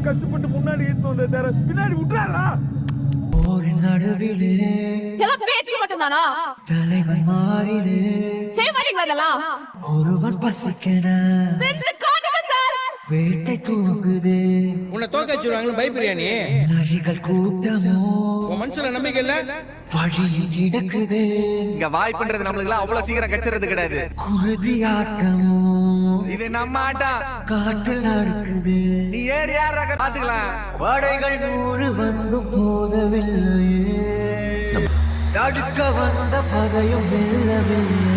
கஷ்டப்பட்டு முன்னாடி இருந்து வந்த பின்னாடி விட்டுறாரா? ஒரு நடுவிலே எல்லாம் பேச்சு மட்டும்தானா? தலைவன் மாறிலே செய்ய மாட்டீங்களா இதெல்லாம்? ஒருவன் பசிக்கன செஞ்சு காட்டுங்க சார். வேட்டை தூங்குது. உன்னை தோக்க வச்சிருவாங்களு பயப்படுறியா நீ? நரிகள் கூட்டமோ உன் மனசுல நம்பிக்கை இல்ல? வழியில் கிடக்குது. இங்க வாய்ப்புன்றது நம்மளுக்கு எல்லாம் அவ்வளவு சீக்கிரம் கிடைச்சிறது கிடையாது. குருதி ஆட்டமோ இது நம்ம ஆட்டம். காட்டில் நடக்குது. நீ ஏறி யாராக பாத்துக்கலாம். படைகள் 100 வந்து போதவில்லையே, தடுக்க வந்த பகையும் வெல்லவில்லை.